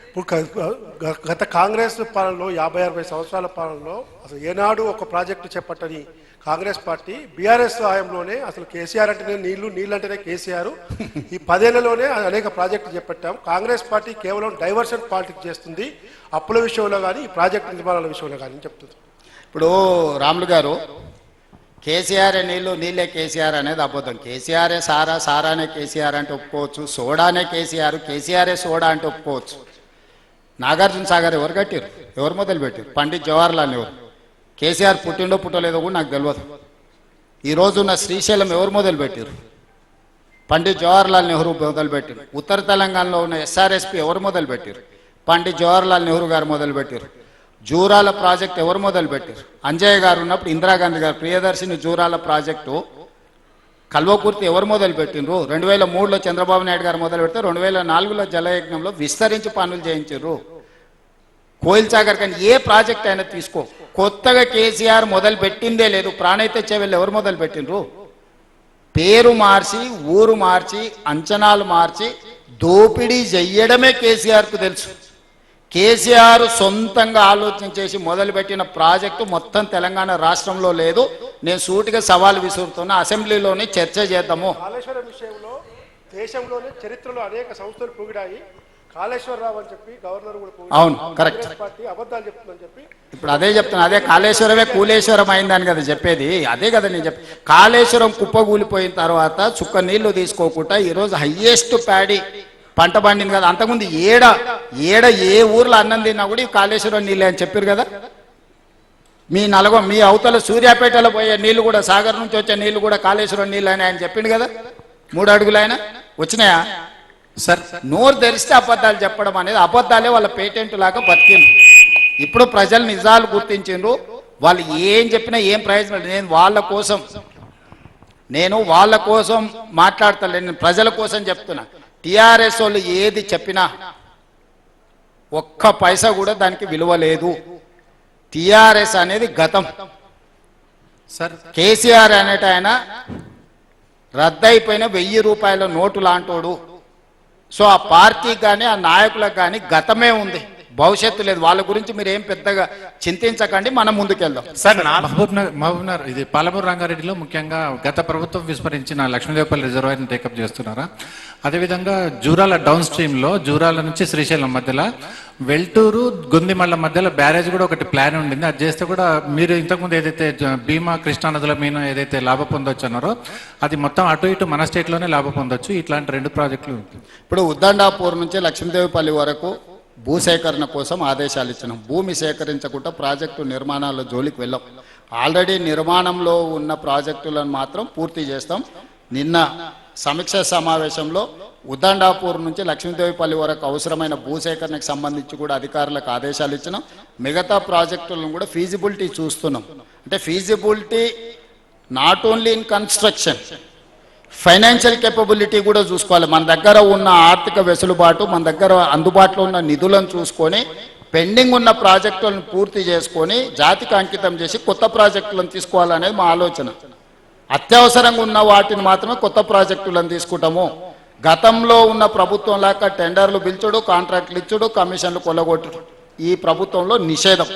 ఇప్పుడు గత కాంగ్రెస్ పాలనలో 50-60 సంవత్సరాల పాలనలో అసలు ఏనాడు ఒక ప్రాజెక్టు చేపట్టని కాంగ్రెస్ పార్టీ బీఆర్ఎస్ హయాంలోనే అసలు కేసీఆర్ అంటేనే నీళ్లు అంటేనే కేసీఆర్ ఈ 10 ఏళ్లలోనే అనేక ప్రాజెక్టులు చేపట్టాం. కాంగ్రెస్ పార్టీ కేవలం డైవర్షన్ పాలిటిక్స్ చేస్తుంది, అప్పుల విషయంలో కానీ ఈ ప్రాజెక్టు నిర్మాణాల విషయంలో కానీ చెప్తుంది. ఇప్పుడు రాములు గారు కేసీఆర్ నీళ్ళే కేసీఆర్ అనేది అబద్ధం. కేసీఆరే సారానే కేసీఆర్ అంటే ఒప్పుకోవచ్చు, సోడానే కేసీఆరే సోడా అంటే ఒప్పుకోవచ్చు. నాగార్జున సాగర్ ఎవరు కట్టారు, ఎవరు మొదలు పెట్టారు? పండిత్ జవహర్లాల్ నెహ్రూ. కేసీఆర్ పుట్టిండో కూడా నాకు తెలియదు. ఈరోజున్న శ్రీశైలం ఎవరు మొదలు పెట్టారు? పండిత్ జవహర్లాల్ నెహ్రూ మొదలు పెట్టారు. ఉత్తర తెలంగాణలో ఉన్న ఎస్ఆర్ఎస్పి ఎవరు మొదలు పెట్టారు? పండిత్ జవహర్లాల్ నెహ్రూ గారు మొదలు పెట్టారు. జూరాల ప్రాజెక్ట్ ఎవరు మొదలు పెట్టారు? అంజయ్య గారు ఉన్నప్పుడు ఇందిరాగాంధీ గారు ప్రియదర్శిని జూరాల ప్రాజెక్టు కల్వకుర్తి ఎవరు మొదలు పెట్టిండ్రు? 2003లో చంద్రబాబు నాయుడు గారు మొదలు పెడితే 2004లో జలయజ్ఞంలో విస్తరించి పనులు చేయించారు. కోయిల్ సాగర్ కానీ ఏ ప్రాజెక్ట్ అయినా తీసుకో, కొత్తగా కేసీఆర్ మొదలు పెట్టిందే లేదు. ప్రాణైతే చెవెళ్ళు ఎవరు మొదలు పెట్టిండ్రు? పేరు మార్చి, ఊరు మార్చి, అంచనాలు మార్చి దోపిడీ చెయ్యడమే కేసీఆర్కు తెలుసు. కేసీఆర్ సొంతంగా ఆలోచన చేసి మొదలుపెట్టిన ప్రాజెక్టు మొత్తం తెలంగాణ రాష్ట్రంలో లేదు. నేను సూటిగా సవాల్ విసురుతున్నా, అసెంబ్లీలోనే చర్చ చేద్దాము. కాళేశ్వరం విషయంలో దేశంలోనే చరిత్రలో అనేక సంస్థలు పొగిడాయి. కాళేశ్వరరావు అని చెప్పి గవర్నర్ కూడా అవును కరెక్ట్ పార్టీ అబద్ధాలు చెప్తుందని చెప్పి ఇప్పుడు అదే చెప్తున్నా. అదే కాళేశ్వరమే కూలేశ్వరం అయిందని కదా చెప్పేది. అదే కదా నేను కాళేశ్వరం కుప్పగూలిపోయిన తర్వాత చుక్క నీళ్లు తీసుకోకుండా ఈరోజు హయ్యెస్ట్ ప్యాడీ పంట పండింది కదా. అంతకుముందు ఏడ ఏ ఊర్లో అన్నం తిన్నా కూడా ఈ కాళేశ్వరం నీళ్ళే అని చెప్పారు కదా. మీ అవతల సూర్యాపేటలో పోయే నీళ్లు కూడా, సాగర్ నుంచి వచ్చే నీళ్లు కూడా కాళేశ్వరం నీళ్ళు అని ఆయన చెప్పిండు కదా. 3 అడుగులు ఆయన వచ్చినాయా సార్? నోరు తెరిస్తే అబద్ధాలు చెప్పడం అనేది, అబద్ధాలే వాళ్ళ పేటెంట్ లాగా బతికిండ్రు. ఇప్పుడు ప్రజలు నిజాలు గుర్తించిండ్రు. వాళ్ళు ఏం చెప్పినా ఏం ప్రయోజనం లేదు. నేను వాళ్ళ కోసం మాట్లాడతలేను, నేను ప్రజల కోసం చెప్తున్నా. టిఆర్ఎస్ వాళ్ళు ఏది చెప్పినా ఒక్క పైసా కూడా దానికి విలువ లేదు. టిఆర్ఎస్ అనేది గతం. కేసీఆర్ అనేట ఆయన రద్దయిపోయిన 1000 రూపాయల నోటు లాంటోడు. సో ఆ పార్టీకి కానీ ఆ నాయకులకు కానీ గతమే ఉంది, భవిష్యత్తు లేదు. వాళ్ళ గురించి మీరు ఏం పెద్దగా చింతించకండి, మనం ముందుకెళ్దాం. సార్ మహబూబ్నగర్ ఇది పాలమూరు రంగారెడ్డిలో ముఖ్యంగా గత ప్రభుత్వం విస్మరించిన లక్ష్మీదేవపల్లి రిజర్వాయర్ని టేకప్ చేస్తున్నారా? అదేవిధంగా జూరాల డౌన్ స్ట్రీమ్లో జూరాల నుంచి శ్రీశైలం మధ్యలో వెల్టూరు గుందిమళ్ళ మధ్యలో బ్యారేజ్ కూడా ఒకటి ప్లాన్ ఉండింది. అది చేస్తే కూడా మీరు ఇంతకుముందు ఏదైతే భీమా కృష్ణా నదుల మీద ఏదైతే లాభ పొందొచ్చు అన్నారో అది మొత్తం అటు ఇటు మన స్టేట్లోనే లాభ పొందొచ్చు. ఇట్లాంటి 2 ప్రాజెక్టులు ఇప్పుడు ఉద్దండాపూర్ నుంచి లక్ష్మీదేవిపల్లి వరకు భూసేకరణ కోసం ఆదేశాలు ఇచ్చినాం. భూమి సేకరించకుండా ప్రాజెక్టు నిర్మాణాల జోలికి వెళ్ళాం. ఆల్రెడీ నిర్మాణంలో ఉన్న ప్రాజెక్టులను మాత్రం పూర్తి చేస్తాం. నిన్న సమీక్ష సమావేశంలో ఉద్దండాపూర్ నుంచి లక్ష్మీదేవిపల్లి వరకు అవసరమైన భూసేకరణకు సంబంధించి కూడా అధికారులకు ఆదేశాలు ఇచ్చినాం. మిగతా ప్రాజెక్టులను కూడా ఫీజిబిలిటీ చూస్తున్నాం. అంటే feasibility not only in construction, financial capability కూడా చూసుకోవాలి. మన దగ్గర ఉన్న ఆర్థిక వెసులుబాటు, మన దగ్గర అందుబాటులో ఉన్న నిధులను చూసుకొని పెండింగ్ ఉన్న ప్రాజెక్టులను పూర్తి చేసుకొని జాతికి అంకితం చేసి కొత్త ప్రాజెక్టులను తీసుకోవాలనేది మా ఆలోచన. అత్యవసరంగా ఉన్న వాటిని మాత్రమే కొత్త ప్రాజెక్టులను తీసుకుంటాము. గతంలో ఉన్న ప్రభుత్వం లాగా టెండర్లు పిలుచుడు, కాంట్రాక్టులు ఇచ్చుడు, కమిషన్లు కొల్లగొట్టుడు ఈ ప్రభుత్వంలో నిషేధం.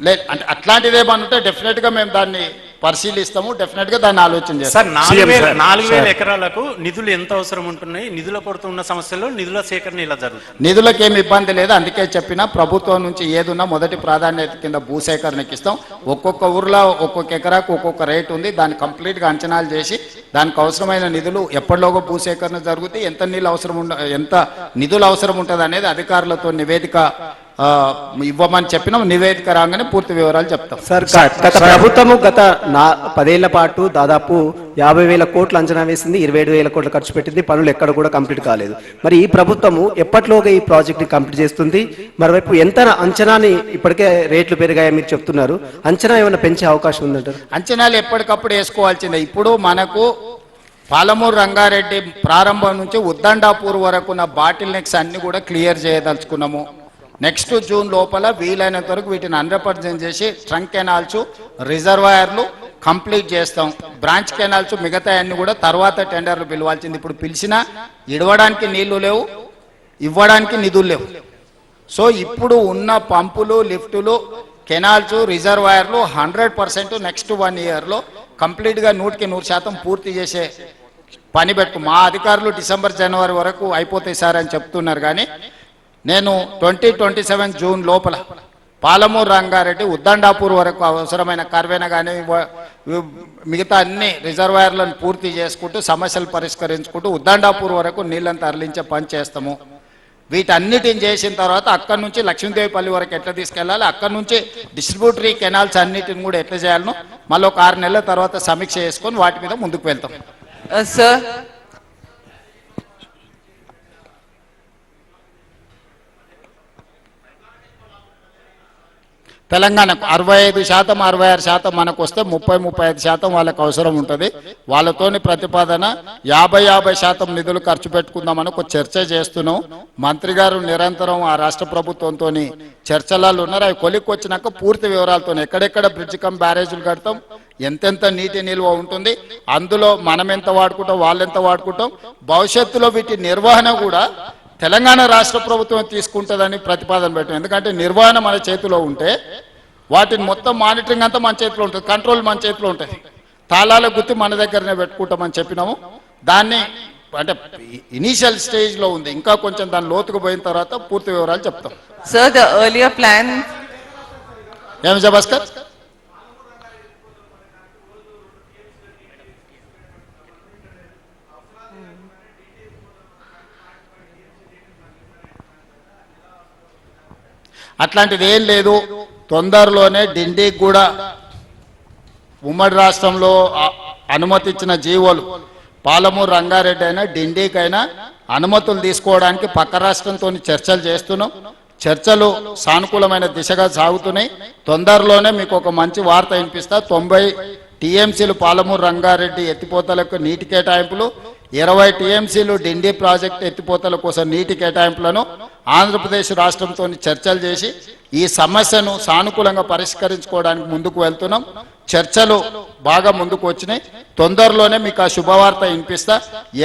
లేదు అంటే అట్లాంటిది ఏమన్నా ఉంటే డెఫినెట్గా మేము దాన్ని పరిశీలిస్తాము, డెఫినెట్ గా దాన్ని ఆలోచన చేస్తాం. 4000 ఎకరాలకు నిధులు ఎంత అవసరం ఉంటున్నాయి? నిధుల కొరత ఉన్న సమస్యలో నిధుల సేకరణ ఇలా జరుగుతుంది. నిధులకు ఏమి ఇబ్బంది లేదు. అందుకే చెప్పినా ప్రభుత్వం నుంచి ఏదున్నా మొదటి ప్రాధాన్యత కింద భూసేకరణకి ఇస్తాం. ఒక్కొక్క ఊర్లో ఒక్కొక్క ఎకరాకు ఒక్కొక్క రేటు ఉంది. దాన్ని కంప్లీట్ గా అంచనాలు చేసి దానికి అవసరమైన నిధులు ఎప్పటిలోగా భూసేకరణ జరుగుతాయి, ఎంత నిధులు అవసరం ఉంటుంది అనేది అధికారులతో నివేదిక ఇవ్వమని చెప్పిన నివేదిక రాగానే పూర్తి వివరాలు చెప్తాం. సార్ గత ప్రభుత్వము గత 10 ఏళ్ల పాటు దాదాపు 50,000 కోట్లు అంచనా వేసింది, 27,000 కోట్లు ఖర్చు పెట్టింది. పనులు ఎక్కడ కూడా కంప్లీట్ కాలేదు. మరి ఈ ప్రభుత్వము ఎప్పటిలోగా ఈ ప్రాజెక్ట్ ని కంప్లీట్ చేస్తుంది? మరోవైపు ఎంత అంచనాని ఇప్పటికే రేట్లు పెరిగాయని మీరు చెప్తున్నారు, అంచనా ఏమైనా పెంచే అవకాశం ఉందంటారు? అంచనాలు ఎప్పటికప్పుడు వేసుకోవాల్సిందే. ఇప్పుడు మనకు పాలమూరు రంగారెడ్డి ప్రారంభం నుంచి ఉద్దండాపూర్ వరకు ఉన్న బాటిల్ నెక్స్ అన్ని కూడా క్లియర్ చేయదలుచుకున్నాము. నెక్స్ట్ జూన్ లోపల వీలైనంత వరకు వీటిని 100% చేసి ట్రంక్ కెనాల్స్, రిజర్వాయర్లు కంప్లీట్ చేస్తాం. బ్రాంచ్ కెనాల్స్ మిగతా అన్ని కూడా తర్వాత టెండర్లు పిలవాల్సింది. ఇప్పుడు పిలిచినా ఇడవడానికి నీళ్లు లేవు, ఇవ్వడానికి నిధులు లేవు. సో ఇప్పుడు ఉన్న పంపులు, లిఫ్టులు, కెనాల్స్, రిజర్వాయర్లు 100% నెక్స్ట్ 1 ఇయర్లో కంప్లీట్గా 100% పూర్తి చేసే పని పెట్టు. మా అధికారులు డిసెంబర్ జనవరి వరకు అయిపోతాయి సార్ అని చెప్తున్నారు. కానీ నేను 2027 జూన్ లోపల పాలమూరు రంగారెడ్డి, ఉద్దండాపూర్ వరకు అవసరమైన కర్వేన కానీ మిగతా అన్ని రిజర్వాయర్లను పూర్తి చేసుకుంటూ సమస్యలు పరిష్కరించుకుంటూ ఉద్దండాపూర్ వరకు నీళ్ళని తరలించే పని చేస్తాము. వీటన్నిటిని చేసిన తర్వాత అక్కడి నుంచి లక్ష్మీదేవిపల్లి వరకు ఎట్లా తీసుకెళ్ళాలి, అక్కడి నుంచి డిస్ట్రిబ్యూటరీ కెనాల్స్ అన్నిటిని కూడా ఎట్లా చేయాలనో మళ్ళీ ఒక 6 నెలల తర్వాత సమీక్ష చేసుకొని వాటి మీద ముందుకు వెళ్తాం. సార్ తెలంగాణకు 65%, 66% మనకు వస్తే 30-35% వాళ్ళకి అవసరం ఉంటుంది. వాళ్ళతోని ప్రతిపాదన 50% నిధులు ఖర్చు పెట్టుకుందామని ఒక చర్చ చేస్తున్నాం. మంత్రి గారు నిరంతరం ఆ రాష్ట్ర ప్రభుత్వంతో చర్చలలో ఉన్నారు. అవి కొలిక్కి వచ్చినాక పూర్తి వివరాలతో ఎక్కడెక్కడ బ్రిడ్జ్ కమ్ బ్యారేజీలు కడతాం, ఎంతెంత నీటి నిల్వ ఉంటుంది, అందులో మనం ఎంత వాడుకుంటాం, వాళ్ళు ఎంత వాడుకుంటాం, భవిష్యత్తులో వీటి నిర్వహణ కూడా తెలంగాణ రాష్ట్ర ప్రభుత్వం తీసుకుంటుందని ప్రతిపాదన పెట్టాం. ఎందుకంటే నిర్వహణ మన చేతిలో ఉంటే వాటిని మొత్తం మానిటరింగ్ అంతా మన చేతిలో ఉంటుంది, కంట్రోల్ మన చేతిలో ఉంటుంది. తాళాల గుర్తి మన దగ్గరనే పెట్టుకుంటామని చెప్పినాము. దాన్ని అంటే ఇనీషియల్ స్టేజ్లో ఉంది, ఇంకా కొంచెం దాని లోతుకు పోయిన తర్వాత పూర్తి వివరాలు చెప్తాం. సార్ ద ఎర్లియర్ ప్లాన్ ఏం జబాస్కర్? అట్లాంటిది ఏం లేదు. తొందరలోనే డిండికి కూడా ఉమ్మడి రాష్ట్రంలో అనుమతి ఇచ్చిన జీవోలు పాలమూరు రంగారెడ్డి అయినా డిండికైనా అనుమతులు తీసుకోవడానికి పక్క రాష్ట్రంతో చర్చలు చేస్తున్నాం. చర్చలు సానుకూలమైన దిశగా సాగుతున్నాయి. తొందరలోనే మీకు ఒక మంచి వార్త వినిపిస్తా. 90 టీఎంసీలు పాలమూరు రంగారెడ్డి ఎత్తిపోతలకు నీటి కేటాయింపులు, 20 టీఎంసీలు డిండి ప్రాజెక్ట్ ఎత్తిపోతల కోసం నీటి కేటాయింపులను ఆంధ్రప్రదేశ్ రాష్ట్రంతో చర్చలు చేసి ఈ సమస్యను సానుకూలంగా పరిష్కరించుకోవడానికి ముందుకు వెళ్తున్నాం. చర్చలు బాగా ముందుకు వచ్చినాయి. తొందరలోనే మీకు ఆ శుభవార్త వినిపిస్తా.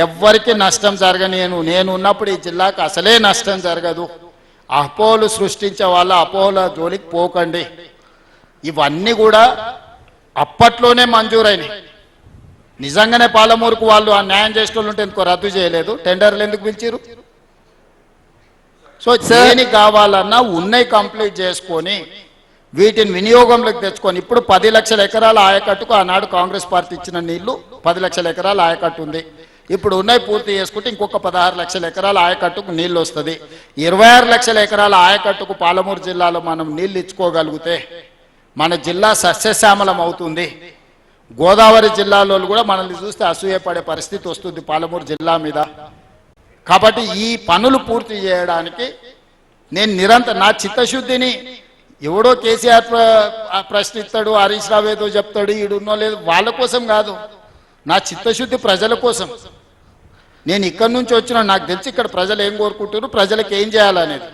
ఎవ్వరికి నష్టం జరగనేను, నేను ఉన్నప్పుడు ఈ జిల్లాకు అసలే నష్టం జరగదు. అపోహలు సృష్టించే వాళ్ళ అపోహల జోలికి పోకండి. ఇవన్నీ కూడా అప్పట్లోనే మంజూరైనాయి. నిజంగానే పాలమూరుకు వాళ్ళు ఆ న్యాయం చేసేటోళ్ళు ఉంటే ఎందుకో రద్దు చేయలేదు, టెండర్లు ఎందుకు పిలిచారు? సో దేనికి కావాలన్నా ఉన్నాయి కంప్లీట్ చేసుకొని వీటిని వినియోగంలోకి తెచ్చుకొని ఇప్పుడు 10 లక్షల ఎకరాల ఆయకట్టుకు ఆనాడు కాంగ్రెస్ పార్టీ ఇచ్చిన నీళ్లు 10 లక్షల ఎకరాల ఆయకట్టు ఉంది. ఇప్పుడు ఉన్నాయి పూర్తి చేసుకుంటే ఇంకొక 16 లక్షల ఎకరాల ఆయకట్టుకు నీళ్లు వస్తుంది. 26 లక్షల ఎకరాల ఆయకట్టుకు పాలమూరు జిల్లాలో మనం నీళ్లు ఇచ్చుకోగలిగితే మన జిల్లా సస్యశ్యామలం అవుతుంది. గోదావరి జిల్లాలో కూడా మనల్ని చూస్తే అసూయపడే పరిస్థితి వస్తుంది పాలమూరు జిల్లా మీద. కాబట్టి ఈ పనులు పూర్తి చేయడానికి నేను నిరంతరం నా చిత్తశుద్ధిని, ఎవడో కేసీఆర్ ప్రశ్నిస్తాడు, హరీష్ రావు ఏదో చెప్తాడు, ఈడున్నో లేదు, వాళ్ళ కోసం కాదు, నా చిత్తశుద్ధి ప్రజల కోసం. నేను ఇక్కడి నుంచి వచ్చిన నాకు తెలిసి ఇక్కడ ప్రజలు ఏం కోరుకుంటారు, ప్రజలకు ఏం చేయాలనేది.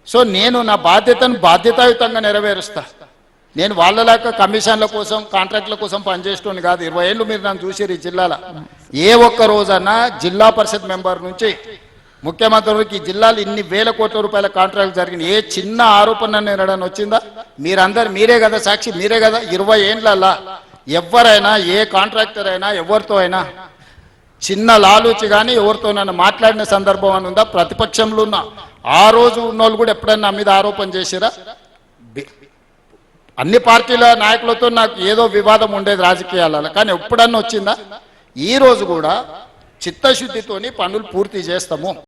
సో నేను నా బాధ్యతను బాధ్యతాయుతంగా నెరవేరుస్తా. నేను వాళ్ళలాగా కమిషన్ల కోసం కాంట్రాక్ట్ల కోసం పనిచేస్తుంది కాదు. 20 ఏళ్ళు మీరు నన్ను చూసారు ఈ జిల్లాలో. ఏ ఒక్క రోజన్నా జిల్లా పరిషత్ మెంబర్ నుంచి ముఖ్యమంత్రికి ఈ జిల్లాలో ఇన్ని వేల కోట్ల రూపాయల కాంట్రాక్ట్ జరిగిన ఏ చిన్న ఆరోపణ నేరడని వచ్చిందా? మీరే కదా సాక్షి, మీరే కదా. 20 ఏళ్ళ ఎవరైనా ఏ కాంట్రాక్టర్ అయినా ఎవరితో అయినా చిన్న లాలూచి కానీ ఎవరితోనైనా మాట్లాడిన సందర్భం అని ఉందా? ప్రతిపక్షంలో ఉన్న ఆ రోజు ఉన్నోళ్ళు కూడా ఎప్పుడైనా నా మీద ఆరోపణ చేసిరా? అన్ని పార్టీల నాయకులతో నాకు ఏదో వివాదం ఉండేది రాజకీయాలలో, కానీ ఎప్పుడన్నా వచ్చిందా? ఈ రోజు కూడా చిత్తశుద్ధితోని పనులు పూర్తి చేస్తాము.